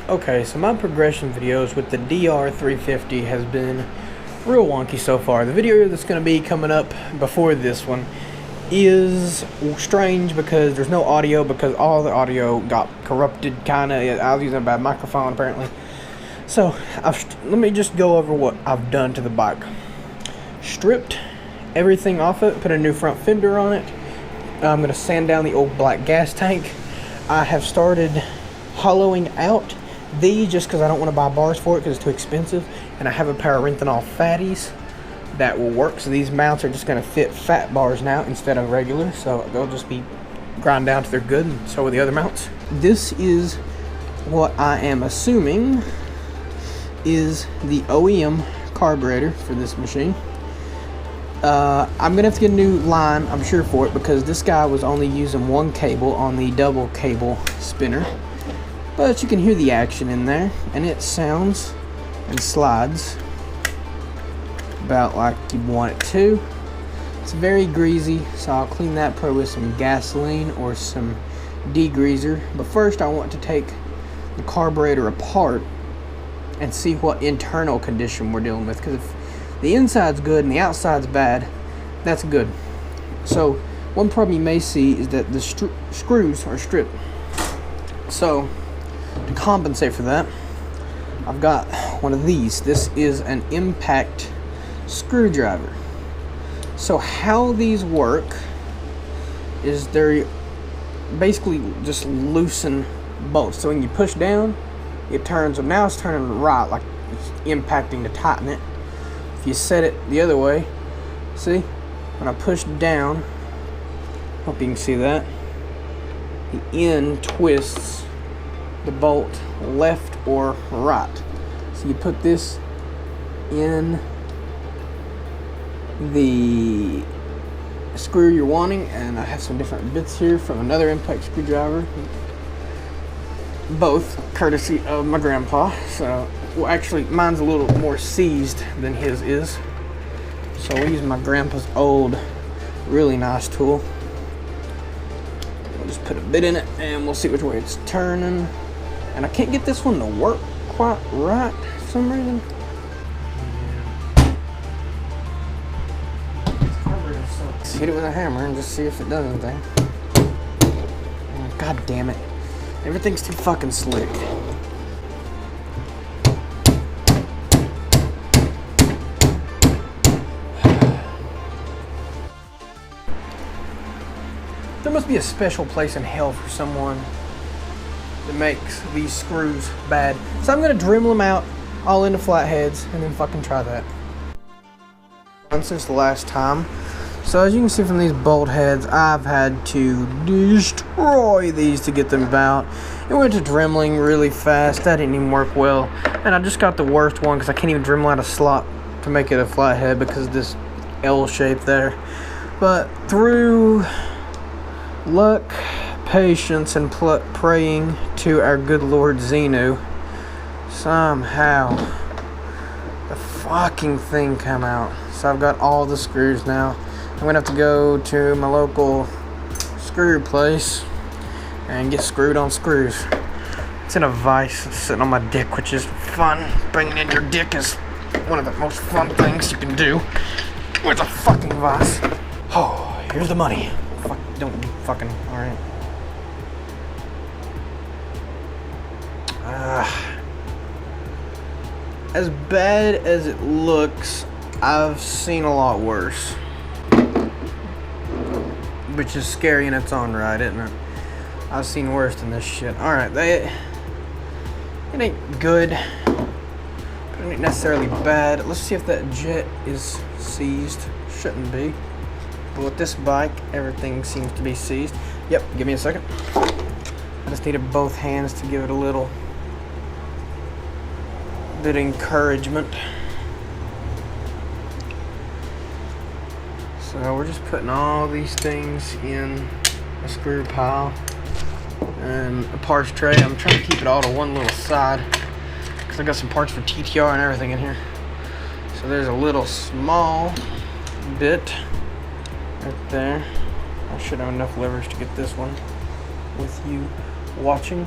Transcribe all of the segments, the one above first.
Okay, so my progression videos with the DR350 has been real wonky so far. The video that's going to be coming up before this one is strange because there's no audio, because all the audio got corrupted, kind of. I was using a bad microphone apparently. So let me just go over what I've done to the bike. Stripped everything off it, put a new front fender on it. I'm going to sand down the old black gas tank. I have started hollowing out these just because I don't want to buy bars for it because it's too expensive, and I have a pair of Renthal fatties that will work. So these mounts are just going to fit fat bars now instead of regular, so they'll just be ground down to they're good, and so are the other mounts. This is what I am assuming is the OEM carburetor for this machine. I'm gonna have to get a new line, I'm sure, for it, because this guy was only using one cable on the double cable spinner. But you can hear the action in there, and it sounds and slides about like you want it to. It's very greasy, so I'll clean that probably with some gasoline or some degreaser. But first I want to take the carburetor apart and see what internal condition we're dealing with, because if the inside's good and the outside's bad, that's good. So one problem you may see is that the screws are stripped. So to compensate for that, I've got one of these. This is an impact screwdriver. So how these work is they're basically just loosen bolts. So when you push down, it turns. So now it's turning right, like it's impacting to tighten it. If you set it the other way, see, when I push down, hope you can see that, the end twists the bolt left or right. So you put this in the screw you're wanting, and I have some different bits here from another impact screwdriver, both courtesy of my grandpa. So, well, actually mine's a little more seized than his is, so we use my grandpa's old really nice tool. We'll just put a bit in it and we'll see which way it's turning. And I can't get this one to work quite right for some reason. Hit it with a hammer and just see if it does anything. God damn it. Everything's too fucking slick. There must be a special place in hell for someone that makes these screws bad. So I'm gonna Dremel them out all into flatheads and then fucking try that. Since the last time. So as you can see from these bolt heads, I've had to destroy these to get them out. It went to Dremeling really fast. That didn't even work well. And I just got the worst one because I can't even Dremel out a slot to make it a flathead because of this L shape there. But through luck, patience, and praying to our good Lord Xenu, somehow the fucking thing come out. So I've got all the screws now. I'm gonna have to go to my local screw place and get screwed on screws. It's in a vise sitting on my dick, which is fun. Bringing in your dick is one of the most fun things you can do with a fucking vise. Oh, here's the money. Fuck, don't fucking, alright. As bad as it looks, I've seen a lot worse. Which is scary in its own right, isn't it? I've seen worse than this shit. Alright, it ain't good, but it ain't necessarily bad. Let's see if that jet is seized. Shouldn't be. But with this bike, everything seems to be seized. Yep, give me a second. I just needed both hands to give it a little bit of encouragement. So we're just putting all these things in a screw pile and a parts tray. I'm trying to keep it all to one little side because I got some parts for TTR and everything in here. So there's a little small bit right there. I should have enough leverage to get this one with you watching.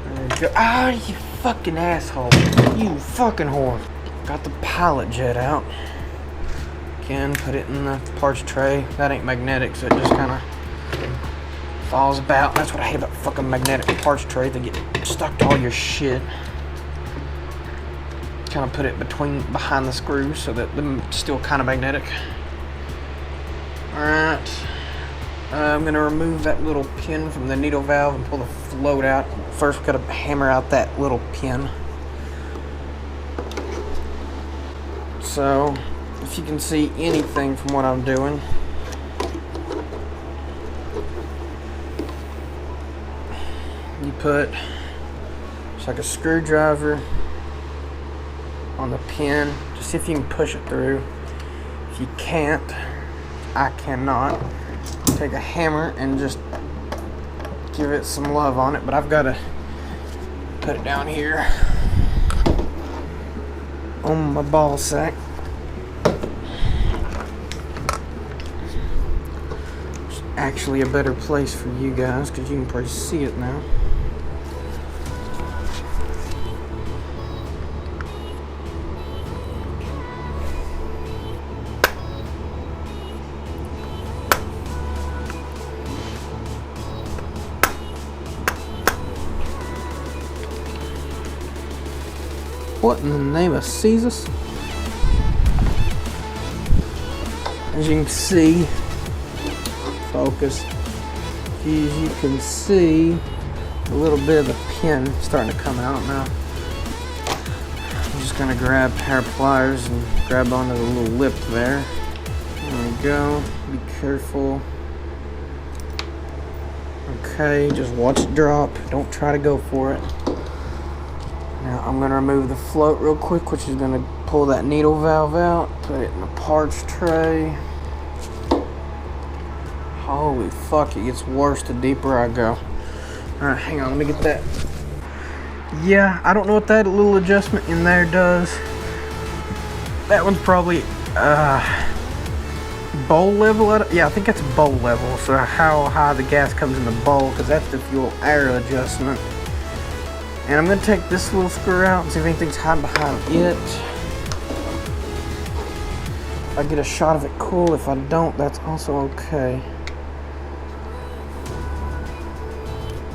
There we go. Ah, you fucking asshole. You fucking whore. Got the pilot jet out. Again, put it in the parts tray. That ain't magnetic, so it just kind of falls about. That's what I hate about fucking magnetic parts tray. They get stuck to all your shit. Kind of put it behind the screws so that they're still kind of magnetic. Alright. I'm going to remove that little pin from the needle valve and pull the float out. First, we've got to hammer out that little pin. So, if you can see anything from what I'm doing, you put just like a screwdriver on the pin, just see if you can push it through. If you can't, I cannot, take a hammer and just give it some love on it, but I've got to put it down here on my ball sack. It's actually a better place for you guys because you can probably see it now. What in the name of Jesus? As you can see, focus. As you can see, a little bit of the pin starting to come out now. I'm just gonna grab a pair of pliers and grab onto the little lip there. There we go. Be careful. Okay, just watch it drop. Don't try to go for it. Now I'm going to remove the float real quick, which is going to pull that needle valve out, put it in the parts tray. Holy fuck, it gets worse the deeper I go. Alright, hang on, let me get that. Yeah, I don't know what that little adjustment in there does. That one's probably bowl level. Yeah, I think that's bowl level, so how high the gas comes in the bowl, because that's the fuel air adjustment. And I'm going to take this little screw out and see if anything's hiding behind it. If I get a shot of it, cool. If I don't, that's also okay.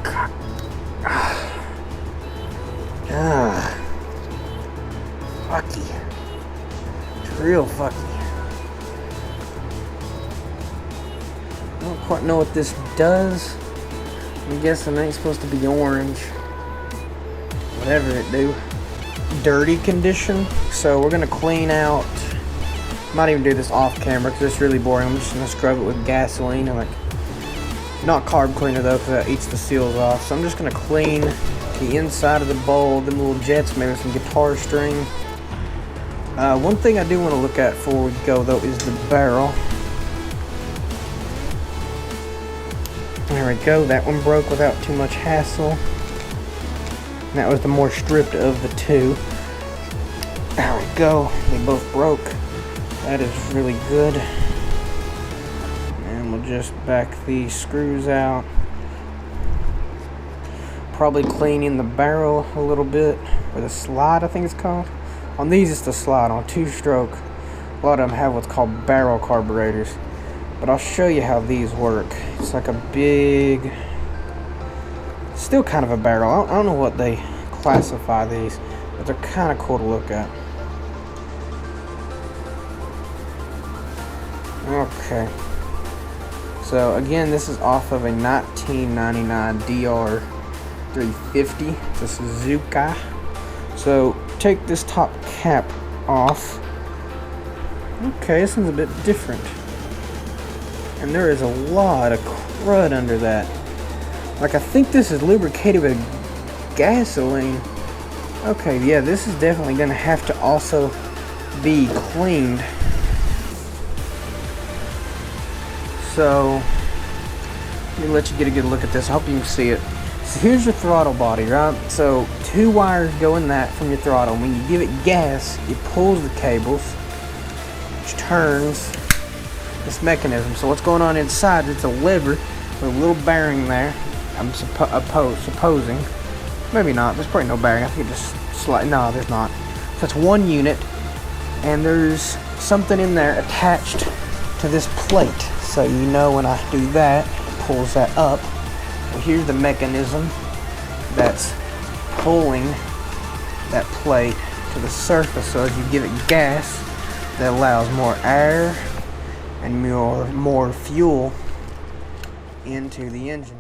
God. Fucky. It's real fucky. I don't quite know what this does. I'm guessing it ain't supposed to be orange. Whatever it do. Dirty condition. So we're gonna clean out. Might even do this off camera because it's really boring. I'm just gonna scrub it with gasoline and not carb cleaner though, because that eats the seals off. So I'm just gonna clean the inside of the bowl, the little jets, maybe some guitar string. One thing I do want to look at before we go though is the barrel. There we go. That one broke without too much hassle. That was the more stripped of the two. There we go. They both broke. That is really good. And we'll just back these screws out. Probably clean in the barrel a little bit. Or the slide, I think it's called. On these, it's the slide. On two-stroke, a lot of them have what's called barrel carburetors. But I'll show you how these work. It's like a big... Still kind of a barrel. I don't know what they classify these, but they're kind of cool to look at. Okay. So again, this is off of a 1999 DR350. It's a Suzuki. So take this top cap off. Okay, this one's a bit different. And there is a lot of crud under that. Like, I think this is lubricated with gasoline. Okay, yeah, this is definitely going to have to also be cleaned. So, let me let you get a good look at this. I hope you can see it. So here's your throttle body, right? So, two wires go in that from your throttle. When you give it gas, it pulls the cables, which turns this mechanism. So what's going on inside, it's a lever with a little bearing there. I'm supposing. Maybe not. There's probably no bearing. I think it just no, there's not. So it's one unit, and there's something in there attached to this plate. So you know when I do that, it pulls that up. And here's the mechanism that's pulling that plate to the surface. So as you give it gas, that allows more air and more fuel into the engine.